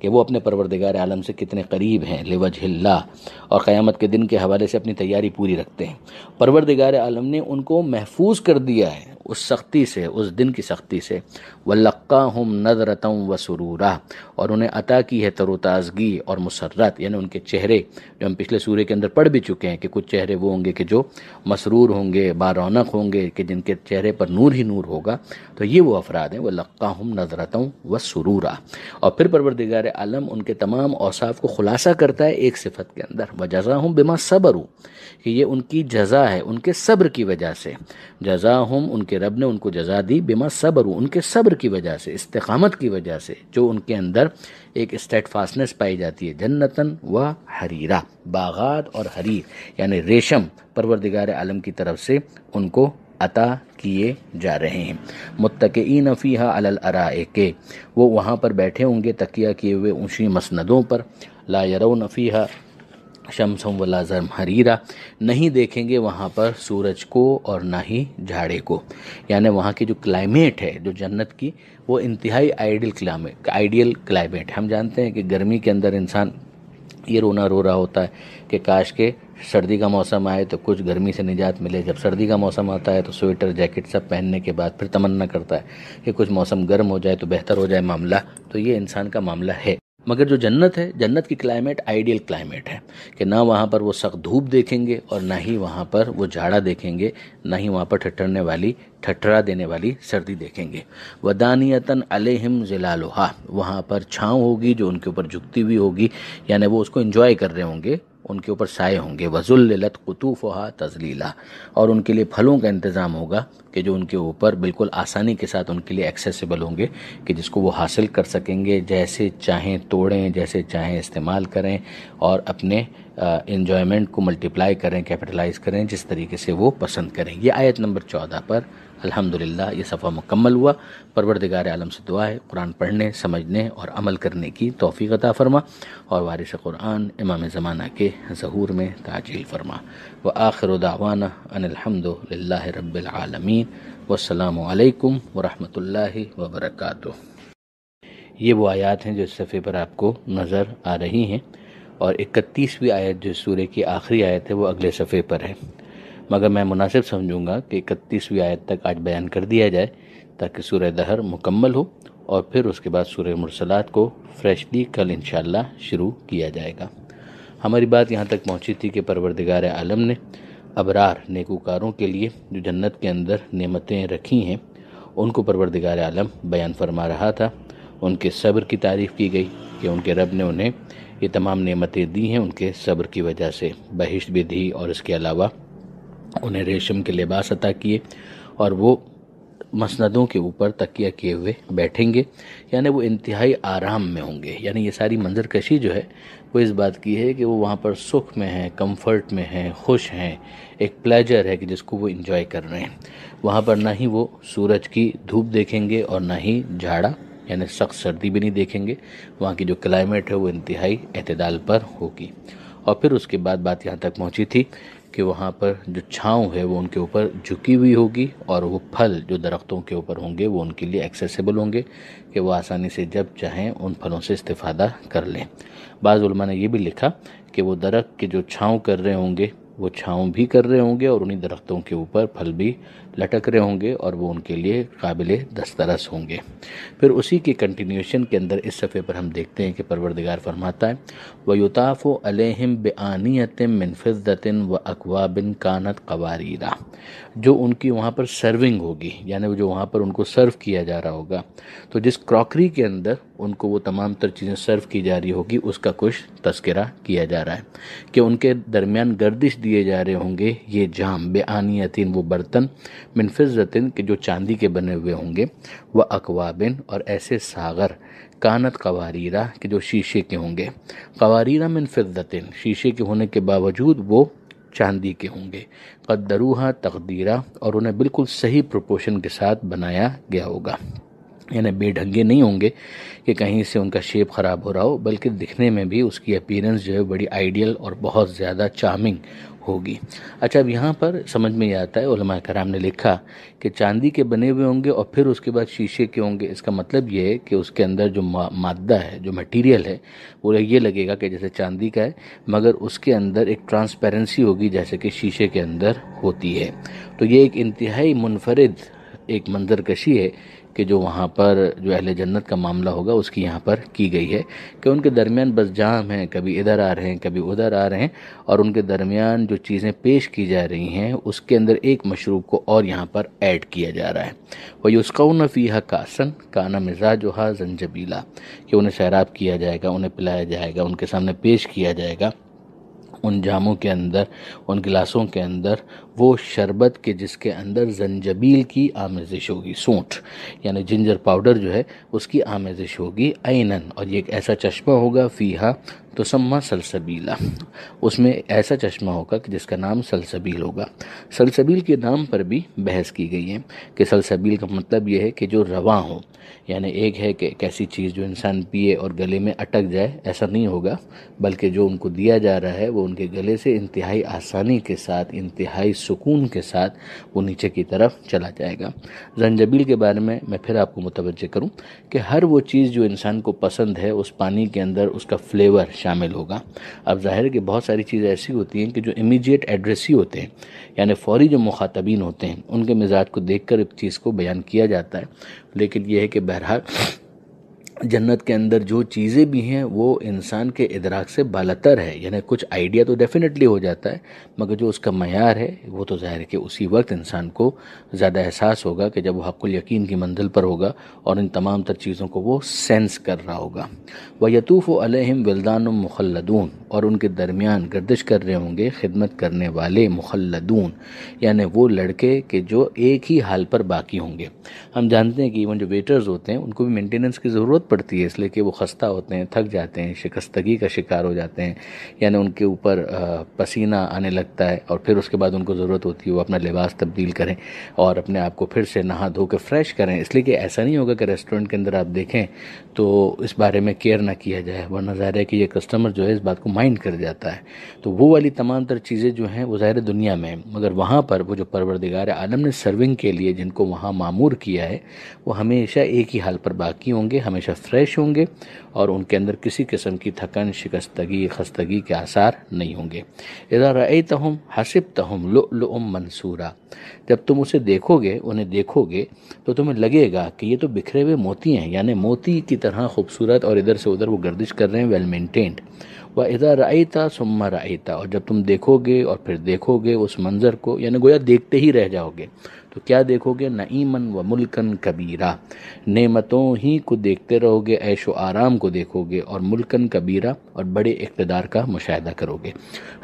کہ وہ اپنے پروردگار عالم سے کتنے قریب ہیں، لوجہ اللہ، اور قیامت کے دن کے حوالے سے اپنی تیاری پوری رکھتے ہیں۔ پروردگار عالم نے ان کو محفوظ کر دیا ہے اس سختی سے، اس دن کی سختی سے۔ وَلَقَّاهُمْ نَضْرَةً وَسُرُورًا، اور انہیں عطا کی ہے تر و تازگی اور مسرت، یعنی ان کے چہرے جو ہم پچھلے سورے کے اندر پڑھ بھی چکے ہیں کہ کچھ چہرے وہ ہوں گے کہ جو مسرور ہوں گے، بارونق ہوں گے، کہ جن کے چہرے پر نور ہی نور ہوگا، تو یہ وہ افراد ہیں۔ وَلَقَّاهُمْ نَضْرَةً وَسُرُورًا، اور پھر پروردگار عالم ان کے تمام اوصاف کو خلاصہ کرتا ہے ایک صفت کے اندر، وَجَزَاهُمْ بِمَا صَبَرُوا، کہ یہ ان کی جزا ہے ان کے صبر کی وجہ سے۔ جزاہم، ان کے رب نے ان کو جزا دی، بما صبروا، ان کے صبر کی وجہ سے، استقامت کی وجہ سے، جو ان کے اندر ایک اسٹیٹ فاسٹنس پائی جاتی ہے۔ جنتن و حریرہ، باغات اور حریر یعنی ریشم پروردگار عالم کی طرف سے ان کو عطا کیے جا رہے ہیں۔ متکئین فیہا علی الارائک، وہ وہاں پر بیٹھے ہوں گے تکیہ کیے ہوئے اونچی مسندوں پر۔ لا یرون فیہا شمس ولا زمہریرا، نہیں دیکھیں گے وہاں پر سورج کو اور نہ ہی جھاڑے کو، یعنی وہاں کی جو کلائمیٹ ہے جو جنت کی، وہ انتہائی آئیڈیل کلائمیٹ ہے۔ ہم جانتے ہیں کہ گرمی کے اندر انسان یہ رونا رو رہا ہوتا ہے کہ کاش کے سردی کا موسم آئے تو کچھ گرمی سے نجات ملے، جب سردی کا موسم آتا ہے تو سویٹر جیکٹ سب پہننے کے بعد پھر تمنا کرتا ہے کہ کچھ موسم گرم ہو جائے تو بہتر ہو جائے معاملہ۔ تو یہ انسان کا معاملہ ہے۔ مگر جو جنت ہے، جنت کی کلائمیٹ آئیڈیل کلائمیٹ ہے کہ نہ وہاں پر وہ سخت دھوپ دیکھیں گے اور نہ ہی وہاں پر وہ جاڑا دیکھیں گے، نہ ہی وہاں پر ٹھٹھرا دینے والی سردی دیکھیں گے۔ ودانیتن علیہم ظلالھا، وہاں پر چھاؤں ہوگی جو ان کے اوپر جھکتی ہوئی ہوگی، یعنی وہ اس کو انجوائے کر رہے ہوں گے، ان کے اوپر سائے ہوں گے۔ وذللت قطوفھا تذلیلا، اور ان کے لیے پھلوں کا انتظام ہوگا کہ جو ان کے اوپر بالکل آسانی کے ساتھ ان کے لیے ایکسیسیبل ہوں گے، کہ جس کو وہ حاصل کر سکیں گے، جیسے چاہیں توڑیں، جیسے چاہیں استعمال کریں اور اپنے انجوائمنٹ کو ملٹیپلائی کریں، کیپٹلائز کریں، جس طریقے سے وہ پسند کریں۔ یہ آیت نمبر 14 پر الحمدللہ یہ صفحہ مکمل ہوا۔ پروردگار عالم سے دعا ہے قرآن پڑھنے، سمجھنے اور عمل کرنے کی توفیق عطا فرما، اور وارث قرآن امام زمانہ کے ظہور میں تعجیل فرما۔ وآخر دعوانا ان الحمد للہ رب العالمین، والسلام علیکم ورحمۃ اللہ وبرکاتہ۔ یہ وہ آیات ہیں جو اس صفحے پر آپ کو نظر آ رہی ہیں، اور 31ویں آیت جو سورہ کی آخری آیت ہے وہ اگلے صفحے پر ہے، مگر میں مناسب سمجھوں گا کہ 31ویں آیت تک آج بیان کر دیا جائے تاکہ سورہ دہر مکمل ہو، اور پھر اس کے بعد سورہ مرسلات کو فریشلی کل انشاءاللہ شروع کیا جائے گا۔ ہماری بات یہاں تک پہنچی تھی کہ پروردگار عالم نے ابرار نیکوکاروں کے لیے جو جنت کے اندر نعمتیں رکھی ہیں ان کو پروردگار عالم بیان فرما رہا تھا. ان کے صبر کی تعریف کی گئی کہ ان کے رب نے انہیں یہ تمام نعمتیں دی ہیں ان کے صبر کی وجہ سے. بہشت بھی دی اور اس کے علاوہ انہیں ریشم کے لباس عطا کیے اور وہ مسندوں کے اوپر تکیہ کیے ہوئے بیٹھیں گے، یعنی وہ انتہائی آرام میں ہوں گے. یعنی یہ ساری منظر کشی جو ہے وہ اس بات کی ہے کہ وہ وہاں پر سکھ میں ہیں، کمفرٹ میں ہیں، خوش ہیں، ایک پلیجر ہے کہ جس کو وہ انجوائے کر رہے ہیں. وہاں پر نہ ہی وہ سورج کی دھوپ دیکھیں گے اور نہ ہی جھاڑا یعنی سخت سردی بھی نہیں دیکھیں گے. وہاں کی جو کلائمیٹ ہے وہ انتہائی اعتدال پر ہوگی. اور پھر اس کے بعد بات یہاں تک پہنچی تھی کہ وہاں پر جو چھاؤں ہے وہ ان کے اوپر جھکی ہوئی ہوگی اور وہ پھل جو درختوں کے اوپر ہوں گے وہ ان کے لیے ایکسیسیبل ہوں گے کہ وہ آسانی سے جب چاہیں ان پھلوں سے استفادہ کر لیں. بعض علماء نے یہ بھی لکھا کہ وہ درخت کے جو چھاؤں کر رہے ہوں گے وہ چھاؤں بھی کر رہے ہوں گے اور انہی درختوں کے اوپر پھل بھی لٹک رہے ہوں گے اور وہ ان کے لیے قابل دسترس ہوں گے. پھر اسی کی کنٹینیوشن کے اندر اس صفحے پر ہم دیکھتے ہیں کہ پروردگار فرماتا ہے وَيُطَافُ عَلَيْهِمْ بِآنِيَةٍ مِّن فِضَّةٍ وَأَكْوَابٍ كَانَتْ قَوَارِيرَ. جو ان کی وہاں پر سرونگ ہوگی یعنی جو وہاں پر ان کو سرو کیا جا رہا ہوگا تو جس کراکری کے اندر ان کو وہ تمام تر چیزیں سرو کی جا رہی ہوگی اس کا کچھ تذکرہ کیا جا رہا ہے کہ ان کے درمیان گردش دیے جا رہے ہوں گے یہ جام بِآنِيَةٍ وہ برتن من فضتن کہ جو چاندی کے بنے ہوئے ہوں گے وہ اکوابن اور ایسے ساغر کانت قواریرہ کہ جو شیشے کے ہوں گے. قواریرہ من فضتن شیشے کے ہونے کے باوجود وہ چاندی کے ہوں گے. قدروہا تقدیرہ اور انہیں بالکل صحیح پروپورشن کے ساتھ بنایا گیا ہوگا یعنی بے ڈھنگے نہیں ہوں گے کہ کہیں سے ان کا شیپ خراب ہو رہا ہو بلکہ دکھنے میں بھی اس کی اپیرنس جو ہے بڑی آئیڈیل اور بہت زیادہ چارمنگ ہوگی. اچھا اب یہاں پر سمجھ میں یہ آتا ہے علماء کرام نے لکھا کہ چاندی کے بنے ہوئے ہوں گے اور پھر اس کے بعد شیشے کے ہوں گے. اس کا مطلب یہ ہے کہ اس کے اندر جو مادہ ہے جو مٹیریل ہے وہ یہ لگے گا کہ جیسے چاندی کا ہے مگر اس کے اندر ایک ٹرانسپیرنسی ہوگی جیسے کہ شیشے کے اندر ہوتی ہے. تو یہ ایک انتہائی منفرد ایک منظر کشی ہے کہ جو وہاں پر جو اہل جنت کا معاملہ ہوگا اس کی یہاں پر کی گئی ہے کہ ان کے درمیان بس جام ہیں، کبھی ادھر آ رہے ہیں کبھی ادھر آ رہے ہیں اور ان کے درمیان جو چیزیں پیش کی جا رہی ہیں اس کے اندر ایک مشروب کو اور یہاں پر ایڈ کیا جا رہا ہے. وَيُسْقَوْنَ فِيهَا كَأْسًا كَانَ مِزَاجُهَا زَنْجَبِيلًا کہ انہیں سیراب کیا جائے گا، انہیں پلایا جائے گا، ان کے سامنے پیش کیا جائے گا ان جاموں کے اندر ان گلاسوں کے اندر وہ شربت کے جس کے اندر زنجبیل کی آمیزش ہوگی. سونٹ یعنی جنجر پاؤڈر جو ہے اس کی آمیزش ہوگی. عینن اور یہ ایک ایسا چشمہ ہوگا فیہا تو سما سلسبیلا اس میں ایسا چشمہ ہوگا کہ جس کا نام سلسبیل ہوگا. سلسبیل کے نام پر بھی بحث کی گئی ہے کہ سلسبیل کا مطلب یہ ہے کہ جو رواں ہو یعنی ایک ہے کہ ایک ایسی چیز جو انسان پیے اور گلے میں اٹک جائے ایسا نہیں ہوگا بلکہ جو ان کو دیا جا رہا ہے وہ ان کے گلے سے انتہائی آسانی کے ساتھ انتہائی سکون کے ساتھ وہ نیچے کی طرف چلا جائے گا. زنجبیل کے بارے میں پھر آپ کو متوجہ کروں کہ ہر وہ چیز جو انسان کو پسند ہے اس پانی کے اندر اس کا فلیور شامل ہوگا. اب ظاہر ہے کہ بہت ساری چیزیں ایسی ہوتی ہیں کہ جو امیجیٹ ایڈریسی ہوتے ہیں یعنی فوری جو مخاطبین ہوتے ہیں ان کے مزاج کو دیکھ کر ایک چیز کو بیان کیا جاتا ہے لیکن یہ ہے کہ بہرحال جنت کے اندر جو چیزیں بھی ہیں وہ انسان کے ادراک سے بالاتر ہے یعنی کچھ آئیڈیا تو ڈیفینیٹلی ہو جاتا ہے مگر جو اس کا معیار ہے وہ تو ظاہر ہے کہ اسی وقت انسان کو زیادہ احساس ہوگا کہ جب وہ حق الیقین کی منزل پر ہوگا اور ان تمام تر چیزوں کو وہ سینس کر رہا ہوگا. وَيَطُوفُ عَلَيْهِمْ وِلْدَانٌ مُخَلَّدُونَ اور ان کے درمیان گردش کر رہے ہوں گے خدمت کرنے والے مخلدون یعنی وہ لڑکے کہ جو ایک ہی حال پر باقی ہوں گے. ہم جانتے ہیں کہ ایون جو ویٹرز ہوتے ہیں ان کو بھی مینٹیننس کی ضرورت پڑتی ہے اس لیے کہ وہ خستہ ہوتے ہیں، تھک جاتے ہیں، شکستگی کا شکار ہو جاتے ہیں یعنی ان کے اوپر پسینہ آنے لگتا ہے اور پھر اس کے بعد ان کو ضرورت ہوتی ہے وہ اپنا لباس تبدیل کریں اور اپنے آپ کو پھر سے نہا دھو کے فریش کریں. اس لیے کہ ایسا نہیں ہوگا کہ ریسٹورنٹ کے اندر آپ دیکھیں تو اس بارے میں کیئر نہ کیا جائے ورنہ ظاہر ہے کہ یہ کسٹمر جو ہے اس بات کو مائنڈ کر جاتا ہے. تو وہ والی تمام تر چیزیں جو ہیں وہ ظاہر دنیا میں مگر وہاں پر وہ جو پروردگار عالم نے سرونگ کے لیے جن کو وہاں معمور کیا ہے وہ ہمیشہ ایک ہی حال پر باقی ہوں گے، ہمیشہ فریش ہوں گے اور ان کے اندر کسی قسم کی تھکن، شکستگی، خستگی کے آثار نہیں ہوں گے. اذا رأیتہم حسبتہم لؤلؤا منثورا جب تم اسے دیکھو گے انہیں دیکھو گے تو تمہیں لگے گا کہ یہ تو بکھرے ہوئے موتی ہیں یعنی موتی کی طرح خوبصورت اور ادھر سے ادھر وہ گردش کر رہے ہیں ویل مینٹینڈ. وَإِذَا رَأَيْتَ ثُمَّ رَأَيْتَ، اور جب تم دیکھو گے اور پھر دیکھو گے اس منظر کو، یعنی گویا دیکھتے ہی رہ جاؤ گے، تو کیا دیکھو گے؟ نعیماً و ملکن کبیرہ، نعمتوں ہی کو دیکھتے رہو گے، عیش و آرام کو دیکھو گے، اور ملکن کبیرہ، اور بڑے اقتدار کا مشاہدہ کرو گے۔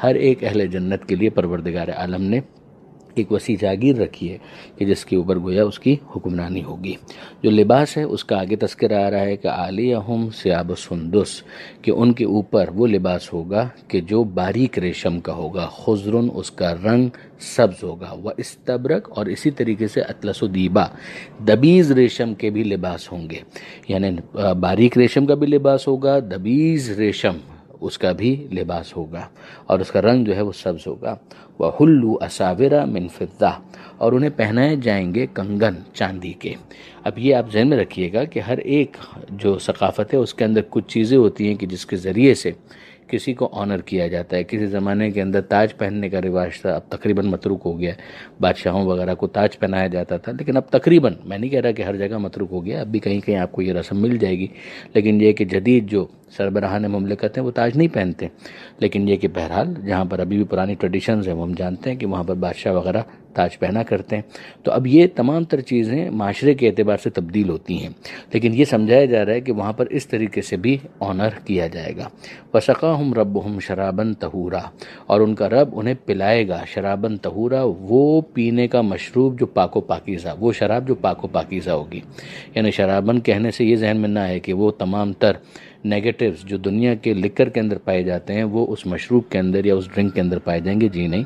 ہر ایک اہل جنت کے لیے پروردگار عالم نے ایک وسیع جاگیر رکھی ہے کہ جس کے اوپر گویا اس کی حکمرانی ہوگی۔ جو لباس ہے اس کا آگے تذکرہ آ رہا ہے کہ عالیہم ثیاب سندس، کہ ان کے اوپر وہ لباس ہوگا کہ جو باریک ریشم کا ہوگا، خضرن اس کا رنگ سبز ہوگا، و استبرق، اور اسی طریقے سے اطلس و دیبا، دبیز ریشم کے بھی لباس ہوں گے، یعنی باریک ریشم کا بھی لباس ہوگا، دبیز ریشم اس کا بھی لباس ہوگا، اور اس کا رنگ جو ہے وہ سبز ہوگا۔ وَحُلُّوا أَسَاوِرَ مِن فِضَّةٍ، اور انہیں پہنائے جائیں گے کنگن چاندی کے۔ اب یہ آپ ذہن میں رکھیے گا کہ ہر ایک جو ثقافت ہے اس کے اندر کچھ چیزیں ہوتی ہیں کہ جس کے ذریعے سے کسی کو آنر کیا جاتا ہے۔ کسی زمانے کے اندر تاج پہننے کا رواج تھا، اب تقریباً متروک ہو گیا ہے، بادشاہوں وغیرہ کو تاج پہنایا جاتا تھا، لیکن اب تقریباً، میں نہیں کہہ رہا کہ ہر جگہ متروک ہو گیا، اب بھی کہیں کہیں آپ کو یہ رسم مل جائے گی، لیکن یہ کہ جدید جو سربراہان مملکت ہیں وہ تاج نہیں پہنتے، لیکن یہ کہ بہرحال جہاں پر ابھی بھی پرانی ٹریڈیشنز ہیں وہ ہم جانتے ہیں کہ وہاں پر بادشاہ وغیرہ تاج پہنا کرتے ہیں۔ تو اب یہ تمام تر چیزیں معاشرے کے اعتبار سے تبدیل ہوتی ہیں، لیکن یہ سمجھایا جا رہا ہے کہ وہاں پر اس طریقے سے بھی آنر کیا جائے گا۔ وَسَقَاهُمْ رَبُّهُمْ شَرَابًا طَهُورًا، اور ان کا رب انہیں پلائے گا شراباً طہورا، وہ پینے کا مشروب جو پاک و پاکیزہ، وہ شراب جو پاک و پاکیزہ ہوگی۔ یعنی شراباً کہنے سے یہ ذہن میں نہ آئے کہ وہ تمام تر نیگیٹیوز جو دنیا کے لکر کے اندر پائے جاتے ہیں وہ اس مشروب کے اندر یا اس ڈرنک کے اندر پائے جائیں گے، جی نہیں،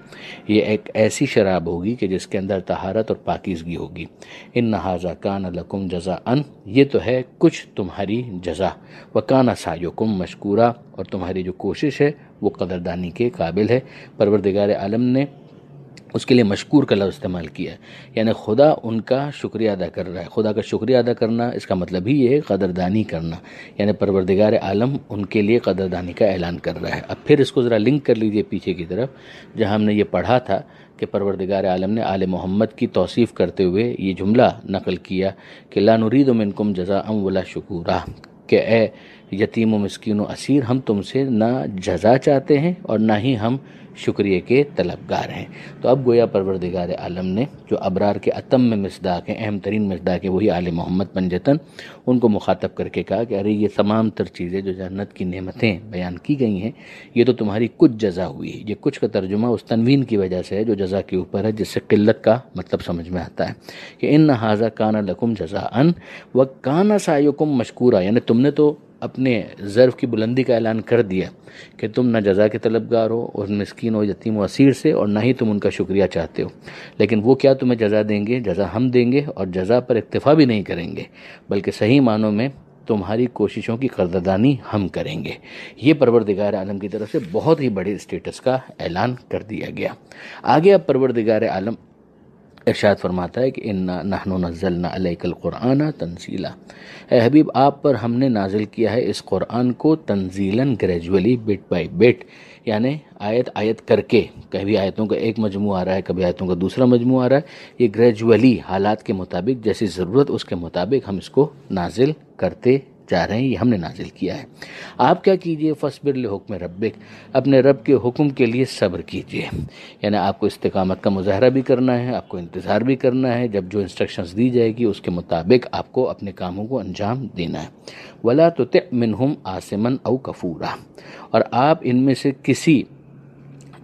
یہ ایک ایسی شراب ہوگی کہ جس کے اندر طہارت اور پاکیزگی ہوگی۔ ان ھذا کان لکم جزاء، یہ تو ہے کچھ تمہاری جزا، وکان سعیکم مشکورا، اور تمہاری جو کوشش ہے وہ قدردانی کے قابل ہے۔ پروردگار عالم نے اس کے لیے مشکور کا لفظ استعمال کیا ہے، یعنی خدا ان کا شکریہ ادا کر رہا ہے۔ خدا کا شکریہ ادا کرنا اس کا مطلب ہی یہ ہے قدردانی کرنا، یعنی پروردگار عالم ان کے لیے قدردانی کا اعلان کر رہا ہے۔ اب پھر اس کو ذرا لنک کر لیجئے پیچھے کی طرف، جہاں ہم نے یہ پڑھا تھا کہ پروردگار عالم نے آل محمد کی توصیف کرتے ہوئے یہ جملہ نقل کیا کہ لا نرید منکم جزاء ولا شکورا، کہ اے یتیم و مسکین و اسیر، ہم تم سے نہ جزا چاہتے ہیں اور نہ ہی ہم شکریہ کے طلبگار ہیں۔ تو اب گویا پروردگار عالم نے جو ابرار کے اتم میں مصداق ہیں، اہم ترین مصداق ہیں، وہی آل محمد پنجتن، ان کو مخاطب کر کے کہا کہ ارے یہ تمام تر چیزیں جو جنت کی نعمتیں بیان کی گئی ہیں، یہ تو تمہاری کچھ جزا ہوئی۔ یہ کچھ کا ترجمہ اس تنوین کی وجہ سے ہے جو جزا کے اوپر ہے، جس سے قلت کا مطلب سمجھ میں آتا ہے کہ ان ھذا کان لکم جزاء وکان سعیکم مشکورا، یعنی تم نے تو اپنے ظرف کی بلندی کا اعلان کر دیا کہ تم نہ جزا کے طلبگار ہو اور مسکین و یتیم و اسیر سے، اور نہ ہی تم ان کا شکریہ چاہتے ہو، لیکن وہ کیا تمہیں جزا دیں گے؟ جزا ہم دیں گے، اور جزا پر اکتفا بھی نہیں کریں گے بلکہ صحیح معنوں میں تمہاری کوششوں کی قدردانی ہم کریں گے۔ یہ پروردگار عالم کی طرف سے بہت ہی بڑے اسٹیٹس کا اعلان کر دیا گیا۔ آگے اب پروردگار عالم ارشاد فرماتا ہے کہ انا نحن نزلنا علیک القرآن تنزیلا، اے حبیب آپ پر ہم نے نازل کیا ہے اس قرآن کو تنزیلاً، گریجولی، بٹ بائی بٹ، یعنی آیت آیت کر کے، کبھی آیتوں کا ایک مجموعہ آ رہا ہے، کبھی آیتوں کا دوسرا مجموعہ آ رہا ہے، یہ گریجولی حالات کے مطابق، جیسی ضرورت اس کے مطابق ہم اس کو نازل کرتے جا رہے ہیں، یہ ہم نے نازل کیا ہے۔ آپ کیا کیجئے؟ فاصبر لحکم ربک، اپنے رب کے حکم کے لیے صبر کیجئے، یعنی آپ کو استقامت کا مظاہرہ بھی کرنا ہے، آپ کو انتظار بھی کرنا ہے، جب جو انسٹرکشنز دی جائے گی اس کے مطابق آپ کو اپنے کاموں کو انجام دینا ہے۔ ولا تطع منہم آثما او کفورا، اور آپ ان میں سے کسی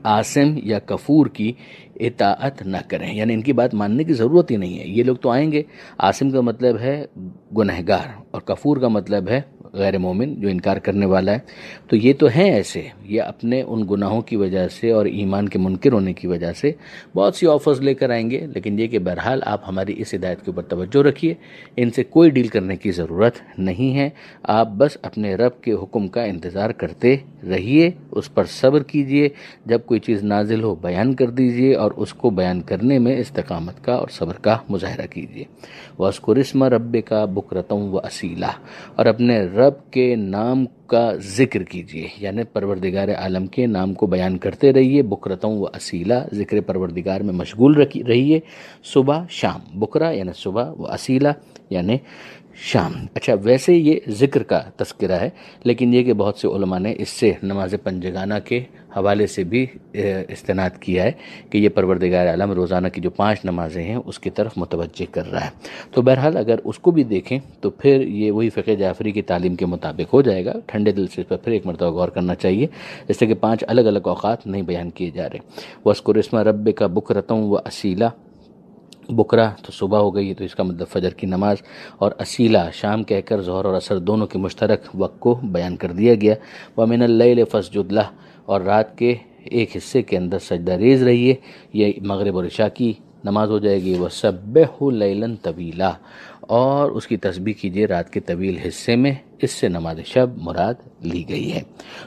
آثم یا کفور کی اطاعت نہ کریں، یعنی ان کی بات ماننے کی ضرورت ہی نہیں ہے۔ یہ لوگ تو آئیں گے، آثم کا مطلب ہے گنہگار، اور کفور کا مطلب ہے غیر مومن، جو انکار کرنے والا ہے۔ تو یہ تو ہیں ایسے، یہ اپنے ان گناہوں کی وجہ سے اور ایمان کے منکر ہونے کی وجہ سے بہت سی آفرز لے کر آئیں گے، لیکن یہ کہ بہرحال آپ ہماری اس ہدایت کے اوپر توجہ رکھیے، ان سے کوئی ڈیل کرنے کی ضرورت نہیں ہے، آپ بس اپنے رب کے حکم کا انتظار کرتے رہیے، اس پر صبر کیجئے، جب کوئی چیز نازل ہو بیان کر دیجئے، اور اس کو بیان کرنے میں استقامت کا اور صبر کا مظاہرہ کیجئے۔ وَاذْكُرِ اسْمَ رَبِّكَ بُكْرَةً وَأَصِيلًا، اور اپنے رب کے نام کا ذکر کیجیے، یعنی پروردگار عالم کے نام کو بیان کرتے رہیے، بکرتوں و اصیلا، ذکر پروردگار میں مشغول رہیے، صبح شام، بکرا یعنی صبح، و اصیلا یعنی شام۔ اچھا، ویسے یہ ذکر کا تذکرہ ہے، لیکن یہ کہ بہت سے علماء نے اس سے نماز پنجگانہ کے حوالے سے بھی استناد کیا ہے کہ یہ پروردگار عالم روزانہ کی جو 5 نمازیں ہیں اس کی طرف متوجہ کر رہا ہے۔ تو بہرحال اگر اس کو بھی دیکھیں تو پھر یہ وہی فقہ جعفری کی تعلیم کے مطابق ہو جائے گا۔ ٹھنڈے دل سے اس پر پھر ایک مرتبہ غور کرنا چاہیے، جیسے کہ 5 الگ الگ اوقات نہیں بیان کیے جا رہے۔ وَاذْكُرِ اسْمَ رَبِّكَ بُكْرَةً وَأَصِيلًا، بکرا تو صبح ہو گئی، تو اس کا مطلب فجر کی نماز، اور اصیلا شام کہہ کر ظہر اور عصر دونوں کے مشترک وقت کو بیان کر دیا گیا۔ وَمِنَ اللَّيْلِ فَاسْجُدْ لَهُ، اور رات کے ایک حصے کے اندر سجدہ ریز رہیے، یہ مغرب اور عشاء کی نماز ہو جائے گی۔ وَسَبِّحْهُ لَيْلًا طَوِيلًا، اور اس کی تسبیح کیجیے رات کے طویل حصے میں، اس سے نماز شب مراد لی گئی ہے۔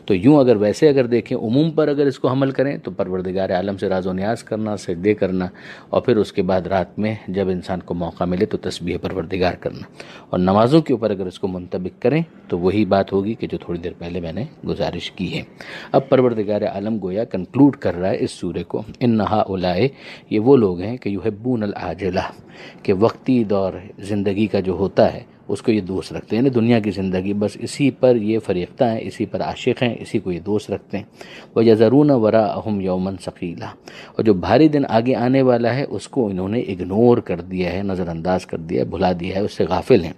تو یوں اگر ویسے اگر دیکھیں عموم پر اگر اس کو عمل کریں تو پروردگار عالم سے راز و نیاز کرنا، سجدے کرنا، اور پھر اس کے بعد رات میں جب انسان کو موقع ملے تو تسبیح پروردگار کرنا، اور نمازوں کے اوپر اگر اس کو منطبق کریں تو وہی بات ہوگی کہ جو تھوڑی دیر پہلے میں نے گزارش کی ہے۔ اب پروردگار عالم گویا کنکلوڈ کر رہا ہے اس سورے کو، ان ہؤلاء، یہ وہ لوگ ہیں کہ یحبون العاجلہ، کہ وقتی دور زندگی کا جو ہوتا ہے اس کو یہ دوست رکھتے ہیں، یعنی دنیا کی زندگی بس اسی پر یہ فریفتہ ہیں، اسی پر عاشق ہیں، اسی کو یہ دوست رکھتے ہیں۔ وَيَذَرُونَ وَرَاءَهُمْ يَوْمًا ثَقِيلًا، اور جو بھاری دن آگے آنے والا ہے اس کو انہوں نے اگنور کر دیا ہے، نظر انداز کر دیا ہے، بھلا دیا ہے، اس سے غافل ہیں۔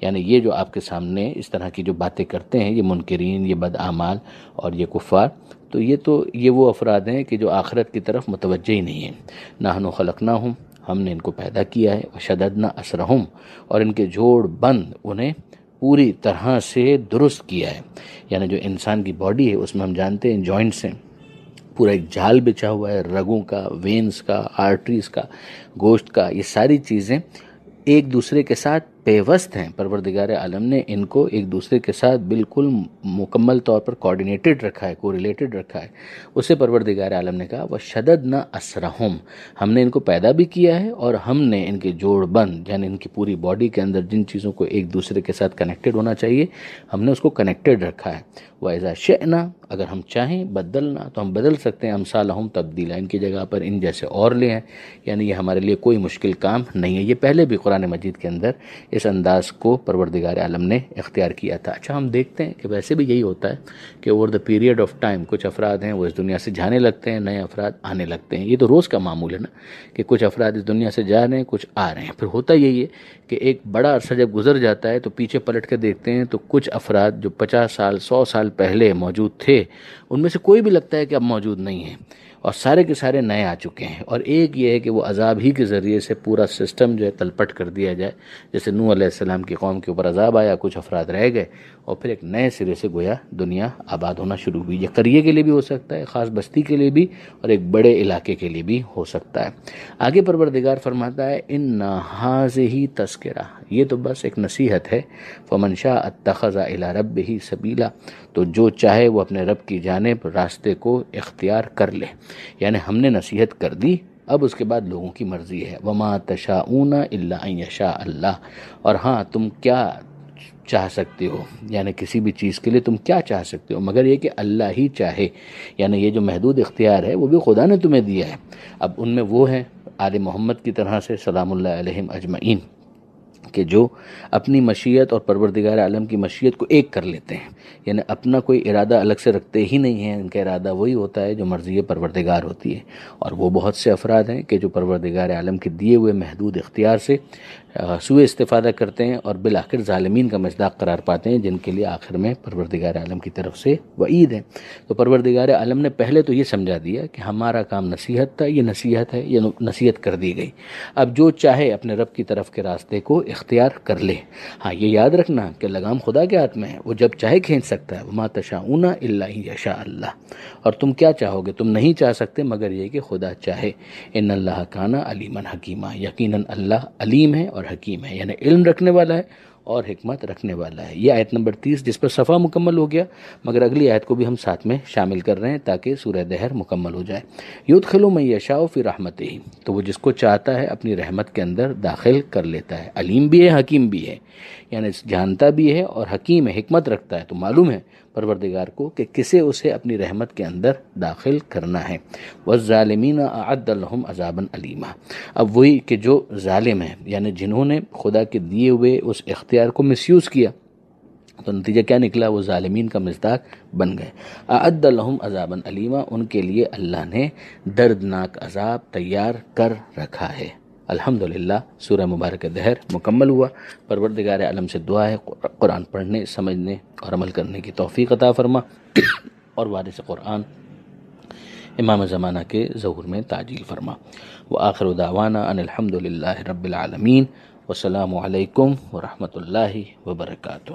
یعنی یہ جو آپ کے سامنے اس طرح کی جو باتیں کرتے ہیں، یہ منکرین، یہ بد اعمال اور یہ کفار، تو یہ وہ افراد ہیں کہ جو آخرت کی طرف متوجہ ہی نہیں ہیں۔ نَحْنُ خَلَقْنَاهُمْ، ہم نے ان کو پیدا کیا ہے، وَشَدَدْنَا أَسْرَهُمْ، اور ان کے جوڑ بند انہیں پوری طرح سے درست کیا ہے۔ یعنی جو انسان کی باڈی ہے اس میں ہم جانتے ہیں جوائنٹس ہیں، پورا ایک جال بچھا ہوا ہے، رگوں کا، وینز کا، آرٹریز کا، گوشت کا، یہ ساری چیزیں ایک دوسرے کے ساتھ پیوست ہیں۔ پروردگار عالم نے ان کو ایک دوسرے کے ساتھ بالکل مکمل طور پر کوآرڈینیٹڈ رکھا ہے، کوریلیٹڈ رکھا ہے۔ اسے پروردگار عالم نے کہا وَشَدَدْنَا أَسْرَهُمْ، ہم نے ان کو پیدا بھی کیا ہے اور ہم نے ان کے جوڑ بند، یعنی ان کی پوری باڈی کے اندر جن چیزوں کو ایک دوسرے کے ساتھ کنیکٹڈ ہونا چاہیے ہم نے اس کو کنیکٹڈ رکھا ہے۔ وَإِذَا شِئْنَا، اگر ہم چاہیں بدلنا تو ہم بدل سکتے ہیں، أَمْثَالَهُمْ تبدیلا، ان کی جگہ پر ان جیسے اور لے ہیں، یعنی یہ ہمارے لیے کوئی مشکل کام نہیں ہے۔ یہ پہلے بھی قرآن مجید کے اندر اس انداز کو پروردگار عالم نے اختیار کیا تھا۔ اچھا، ہم دیکھتے ہیں کہ ویسے بھی یہی ہوتا ہے کہ over the period of time کچھ افراد ہیں وہ اس دنیا سے جانے لگتے ہیں، نئے افراد آنے لگتے ہیں۔ یہ تو روز کا معمول ہے نا کہ کچھ افراد اس دنیا سے جا رہے ہیں، کچھ آ رہے ہیں۔ پھر ہوتا یہی ہے کہ ایک بڑا عرصہ جب گزر جاتا ہے تو پیچھے پلٹ کے دیکھتے ہیں تو کچھ افراد جو 50 سال 100 سال پہلے موجود تھے ان میں سے کوئی بھی لگتا ہے کہ اب موجود نہیں ہے، اور سارے کے سارے نئے آ چکے ہیں۔ اور ایک یہ ہے کہ وہ عذاب ہی کے ذریعے سے پورا سسٹم جو ہے تلپٹ کر دیا جائے، جیسے نوح علیہ السلام کی قوم کے اوپر عذاب آیا، کچھ افراد رہ گئے، اور پھر ایک نئے سرے سے گویا دنیا آباد ہونا شروع ہوئی۔ یہ قریے کے لیے بھی ہو سکتا ہے، خاص بستی کے لیے بھی، اور ایک بڑے علاقے کے لیے بھی ہو سکتا ہے۔ آگے پروردگار فرماتا ہے ان ھذہ تذکرہ، یہ تو بس ایک نصیحت ہے، فمن شاء اتخذ الی ربہ سبیلا، تو جو چاہے وہ اپنے رب کی جانب راستے کو اختیار کر لے۔ یعنی ہم نے نصیحت کر دی، اب اس کے بعد لوگوں کی مرضی ہے۔ وما تشاءون الا ان یشاء اللہ، اور ہاں تم کیا چاہ سکتے ہو، یعنی کسی بھی چیز کے لیے تم کیا چاہ سکتے ہو مگر یہ کہ اللہ ہی چاہے۔ یعنی یہ جو محدود اختیار ہے وہ بھی خدا نے تمہیں دیا ہے۔ اب ان میں وہ ہیں آل محمد کی طرح سے سلام اللہ علیہم اجمعین کہ جو اپنی مشیت اور پروردگار عالم کی مشیت کو ایک کر لیتے ہیں، یعنی اپنا کوئی ارادہ الگ سے رکھتے ہی نہیں ہیں، ان کا ارادہ وہی ہوتا ہے جو مرضی پروردگار ہوتی ہے۔ اور وہ بہت سے افراد ہیں کہ جو پروردگار عالم کے دیے ہوئے محدود اختیار سے سوء استفادہ کرتے ہیں اور بالآخر ظالمین کا مصداق قرار پاتے ہیں، جن کے لیے آخر میں پروردگار عالم کی طرف سے وعید ہے۔ تو پروردگار عالم نے پہلے تو یہ سمجھا دیا کہ ہمارا کام نصیحت تھا، یہ نصیحت ہے، یہ نصیحت کر دی گئی، اب جو چاہے اپنے رب کی طرف کے راستے کو اختیار کر لے۔ ہاں یہ یاد رکھنا کہ لگام خدا کے ہاتھ میں ہے، وہ جب چاہے کھینچ سکتا ہے۔ وما تشاءون الا ان یشاء اللہ، اور تم کیا چاہو گے، تم نہیں چاہ سکتے مگر یہ کہ خدا چاہے۔ ان اللہ کان علیما حکیما، یقیناً اللہ علیم ہے اور حکیم ہے، یعنی علم رکھنے والا ہے اور حکمت رکھنے والا ہے۔ یہ آیت نمبر 30 جس پر صفحہ مکمل ہو گیا، مگر اگلی آیت کو بھی ہم ساتھ میں شامل کر رہے ہیں تاکہ سورہ دہر مکمل ہو جائے۔ یدخل من یشاء فی رحمتہ، تو وہ جس کو چاہتا ہے اپنی رحمت کے اندر داخل کر لیتا ہے۔ علیم بھی ہے، حکیم بھی ہے، یعنی جانتا بھی ہے اور حکیم ہے، حکمت رکھتا ہے۔ تو معلوم ہے پروردگار کو کہ کسے اسے اپنی رحمت کے اندر داخل کرنا ہے۔ والظالمین اعد لهم عذابا الیما، اب وہی کہ جو ظالم ہیں یعنی جنہوں نے خدا کے دیے ہوئے اس اختیار کو مس یوز کیا، تو نتیجہ کیا نکلا؟ وہ ظالمین کا مصداق بن گئے۔ اعد لهم عذابا الیما، ان کے لیے اللہ نے دردناک عذاب تیار کر رکھا ہے۔ الحمدللہ سورہ مبارک دہر مکمل ہوا۔ پروردگار عالم سے دعا ہے قرآن پڑھنے، سمجھنے اور عمل کرنے کی توفیق عطا فرما، اور وارث قرآن امام زمانہ کے ظہور میں تعجیل فرما۔ وآخر دعوانا ان الحمدللہ رب العالمین، والسلام علیکم ورحمۃ اللہ وبرکاتہ۔